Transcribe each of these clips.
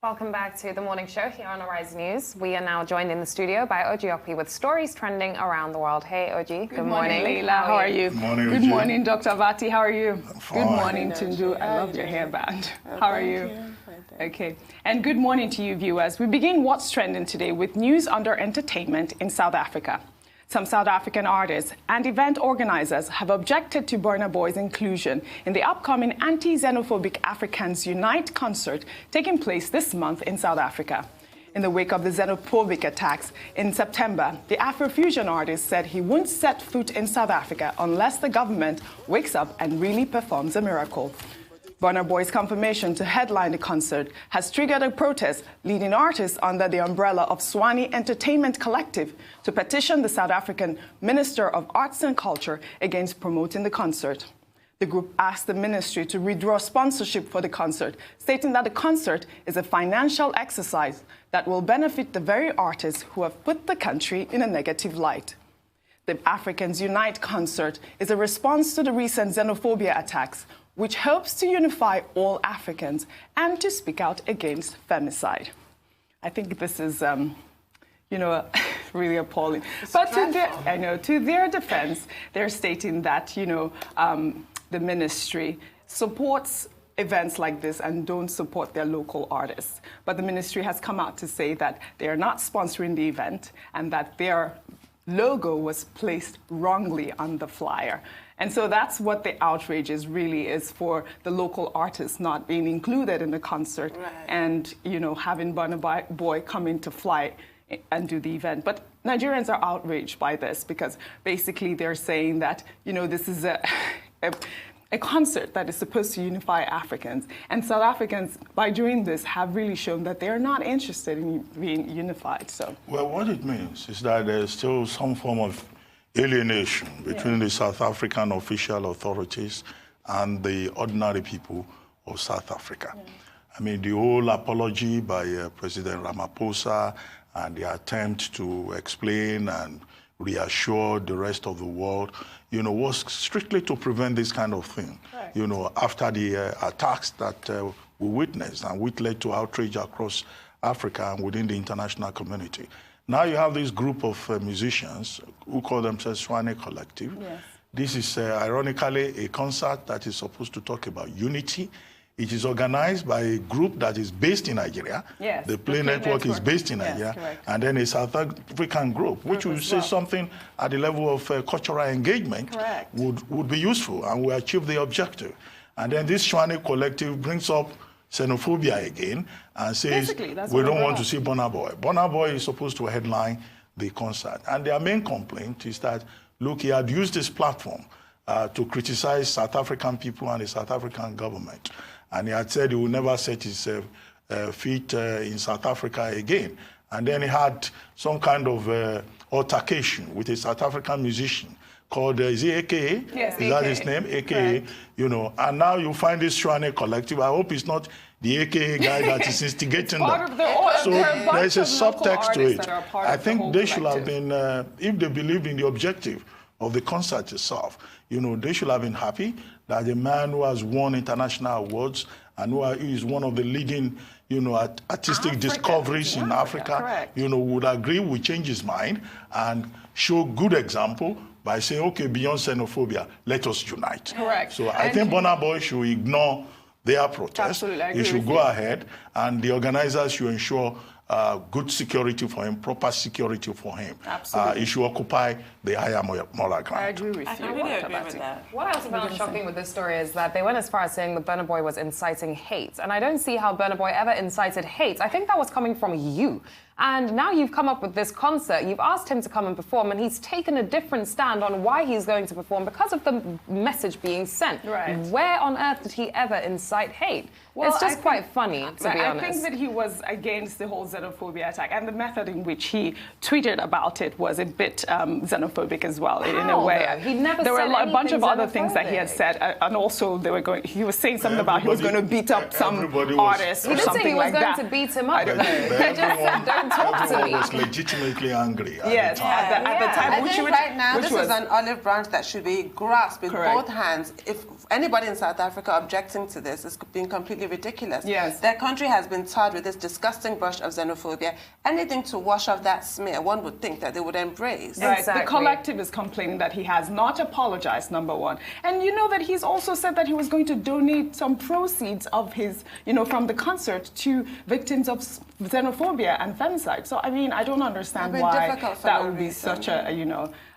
Welcome back to the morning show here on Arise News. We are now joined in the studio by Okpe with stories trending around the world. Hey, Oji. Good morning. Leila. How are you? Good morning, Good morning, Dr. Vati. How are you? Fine. Good morning, Tundu. I love your hairband. How are you? Okay. And good morning to you, viewers. We begin What's Trending today with news under entertainment in South Africa. Some South African artists and event organizers have objected to Burna Boy's inclusion in the upcoming anti-xenophobic Africans Unite concert taking place this month in South Africa. In the wake of the xenophobic attacks in September, the Afrofusion artist said he won't set foot in South Africa unless the government wakes up and really performs a miracle. Burna Boy's confirmation to headline the concert has triggered a protest, leading artists under the umbrella of Swanee Entertainment Collective to petition the South African Minister of Arts and Culture against promoting the concert. The group asked the ministry to withdraw sponsorship for the concert, stating that the concert is a financial exercise that will benefit the very artists who have put the country in a negative light. The Africans Unite concert is a response to the recent xenophobia attacks, which hopes to unify all Africans and to speak out against femicide. I think this is, really appalling. But to their defense, they're stating that, the ministry supports events like this and don't support their local artists. But the ministry has come out to say that they are not sponsoring the event and that their logo was placed wrongly on the flyer. And so that's what the outrage really is for the local artists not being included in the concert, right. And, having Burna Boy come in to fly and do the event. But Nigerians are outraged by this because basically they're saying that, this is a concert that is supposed to unify Africans. And South Africans, by doing this, have really shown that they're not interested in being unified. So, well, what it means is that there's still some form of alienation between the South African official authorities and the ordinary people of South Africa. Yeah. I mean, the whole apology by President Ramaphosa and the attempt to explain and reassure the rest of the world, was strictly to prevent this kind of thing. Right. After the attacks that we witnessed and which led to outrage across Africa and within the international community. Now you have this group of musicians who call themselves Swanee Collective. Yes. This is ironically a concert that is supposed to talk about unity. It is organized by a group that is based in Nigeria. Yes, the Play Network is based in Nigeria. Yes, and then a South African group, which will say something at the level of cultural engagement would be useful and will achieve the objective. And then this Swanee Collective brings up xenophobia again and says, we don't want to see Burna Boy. Burna Boy is supposed to headline the concert. And their main complaint is that, look, he had used this platform to criticize South African people and the South African government. And he had said he would never set his feet in South Africa again. And then he had some kind of altercation with a South African musician called, is he AKA? Yes, is that his name? AKA, and now you find this Swanee Collective. I hope it's not the AKA guy that is instigating them. So there's a subtext to it. I think they should have been, if they believed in the objective of the concert itself, they should have been happy that a man who has won international awards and who is one of the leading, artistic discoveries in Africa, would agree, would change his mind and show good example by saying, okay, beyond xenophobia, let us unite. Correct. So I think Burna Boy should ignore their protest. Absolutely, he should go ahead, and the organizers should ensure good security for him, proper security for him. Absolutely. He should occupy the higher moral ground. I agree with you. I really agree with that. What I also found shocking with this story is that they went as far as saying that Burna Boy was inciting hate. And I don't see how Burna Boy ever incited hate. I think that was coming from you. And now you've come up with this concert, you've asked him to come and perform, and he's taken a different stand on why he's going to perform because of the message being sent. Right. Where on earth did he ever incite hate? Well, it's just quite funny, to be honest. I think that he was against the whole xenophobia attack, and the method in which he tweeted about it was a bit xenophobic as well, in a way. He never there were a bunch of other things that he had said, and also he was saying something about he was going to beat up some artist or something like that. He did say he was going to beat him up. He just said, don't even talk to me. was legitimately angry at the time. At the time. I think right now this is an olive branch that should be grasped with both hands. If anybody in South Africa objecting to this is being completely ridiculous. Yes. Their country has been tarred with this disgusting brush of xenophobia. Anything to wash off that smear, one would think that they would embrace. Right. Exactly. The collective is complaining that he has not apologized, number one. And you know that he's also said that he was going to donate some proceeds of his, from the concert to victims of xenophobia and femicide. So, I mean, I don't understand why that would be such a,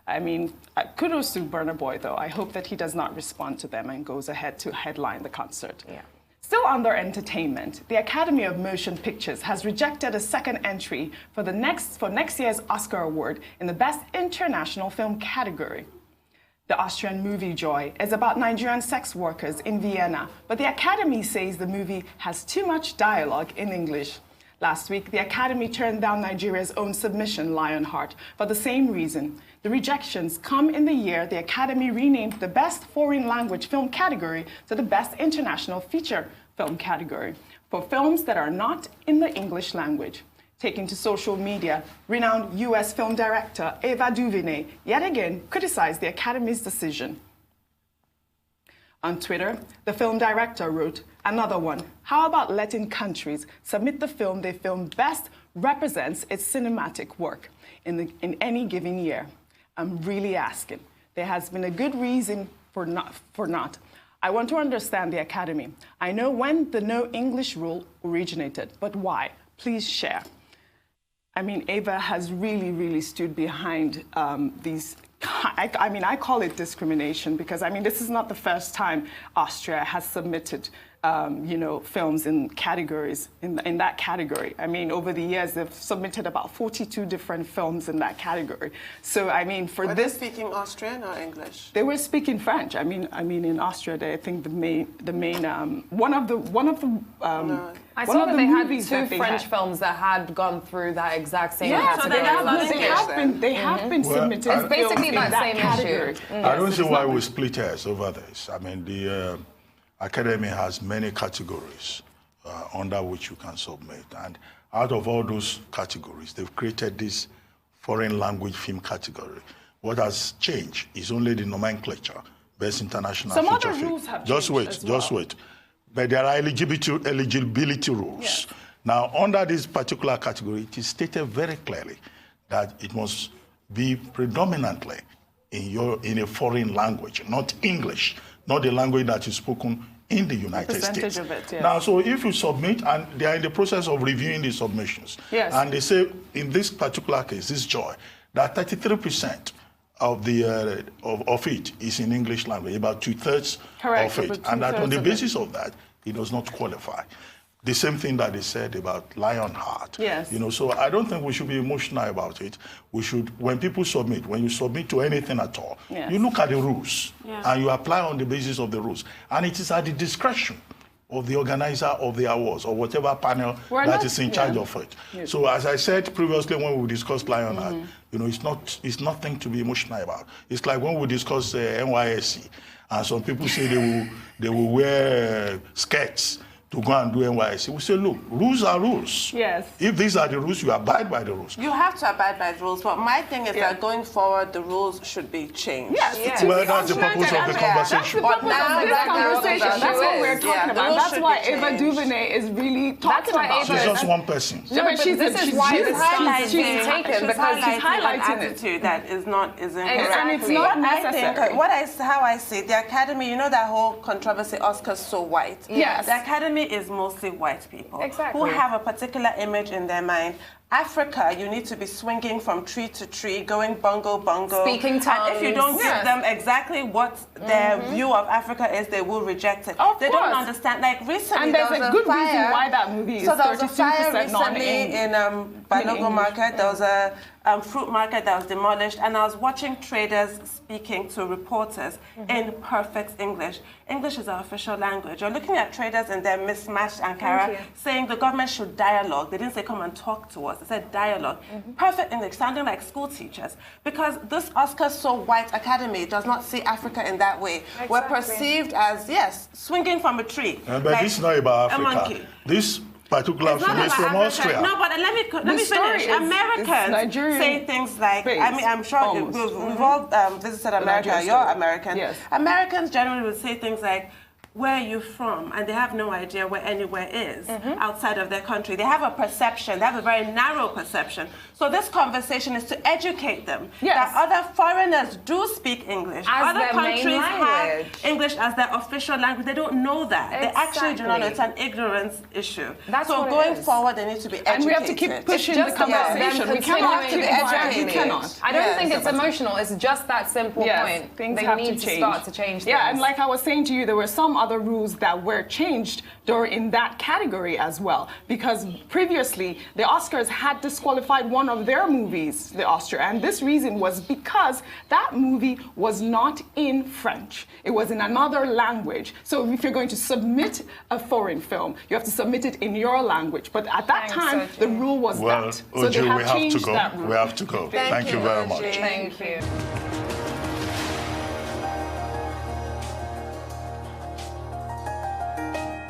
I mean, kudos to Burna Boy, though. I hope that he does not respond to them and goes ahead to headline the concert. Yeah. Still under entertainment, the Academy of Motion Pictures has rejected a second entry for next year's Oscar Award in the Best International Film category. The Austrian movie Joy is about Nigerian sex workers in Vienna, but the Academy says the movie has too much dialogue in English. Last week, the Academy turned down Nigeria's own submission, Lionheart, for the same reason. The rejections come in the year the Academy renamed the Best Foreign Language Film category to the Best International Feature Film category for films that are not in the English language. Taking to social media, renowned US film director Ava DuVernay yet again criticized the Academy's decision. On Twitter, the film director wrote, "Another one. How about letting countries submit the film they feel best represents its cinematic work in any given year? I'm really asking. There has been a good reason for not. I want to understand the Academy. I know when the no English rule originated, but why? Please share." I mean, Ava has really stood behind these. I call it discrimination because, this is not the first time Austria has submitted, films in categories, in that category. Over the years, they've submitted about 42 different films in that category. So, Were they speaking Austrian or English? They were speaking French. In Austria, I think the main one of the I saw that they had two French films that had gone through that exact same category. They have been submitted. It's basically that same issue. I don't see why we split hairs over this. The Academy has many categories under which you can submit. And out of all those categories, they've created this foreign language film category. What has changed is only the nomenclature, Best International Feature Film. Some other rules have changed Just wait. But there are eligibility rules. Yes. Now, under this particular category, it is stated very clearly that it must be predominantly in a foreign language, not English, not the language that is spoken in the United States. Of it, yes. Now, so if you submit, and they are in the process of reviewing the submissions, and they say in this particular case, this Joy, that 33% of it is in English language, about 2/3 of it, and that on the basis of that, it does not qualify. The same thing that they said about Lionheart. Yes. So I don't think we should be emotional about it. We should, when people submit, when you submit to anything at all, you look at the rules and you apply on the basis of the rules. And it is at the discretion of the organizer of the awards or whatever panel that is in charge of it. Yes. So as I said previously when we discussed Lionheart, it's nothing to be emotional about. It's like when we discussed NYSC, and some people say they will wear skirts to go and do NYSC. We say, look, rules are rules. Yes. If these are the rules, you abide by the rules. You have to abide by the rules, but my thing is that going forward, the rules should be changed. Yes. Well, that's the purpose of the conversation. That's the purpose of this conversation. That's what we're talking about. That's why Ava DuVernay is really talking about. She's just one person. No, but this is why she's taken because she's highlighting an attitude that is incorrect. And it's not necessary. How I see it, the Academy, that whole controversy, Oscars so white. Yes. The Academy is mostly white people who have a particular image in their mind. Africa, you need to be swinging from tree to tree, going bongo, speaking tongues. And if you don't give them exactly what their view of Africa is, they will reject it. They don't understand. Like recently, and there's a good reason why that movie is 32% non-English. So there was a fire recently in Balogo Market. There was a fruit market that was demolished, and I was watching traders speaking to reporters in perfect English. English is our official language. You're looking at traders in their mismatched Ankara saying the government should dialogue. They didn't say come and talk to us. They said dialogue. Perfect English, sounding like school teachers. Because this Oscar so white Academy does not see Africa in that way. We're perceived as, swinging from a tree. But this is not about Africa. A monkey. This particular film is from Austria. No, but let me finish. Americans say things like, I mean, I'm sure we've all visited America. You're American. Yes. Americans generally would say things like, where are you from? And they have no idea where anywhere is outside of their country. They have a perception. They have a very narrow perception. So this conversation is to educate them that other foreigners do speak English. As other countries have language. English as their official language. They don't know that. They actually do not know. It's an ignorance issue. So going forward, they need to be educated. And we have to keep pushing the conversation. We cannot keep educating. We cannot. I don't think it's emotional. It's just that simple point. Things they have need to start to change things. Yeah, and like I was saying to you, there were some other rules that were changed in that category as well. Because previously, the Oscars had disqualified one of their movies, the Austria, and this reason was because that movie was not in French. It was in another language. So if you're going to submit a foreign film, you have to submit it in your language. But at that time, the rule was that. So they have changed that rule. We have to go. Thank you very much. Thank you.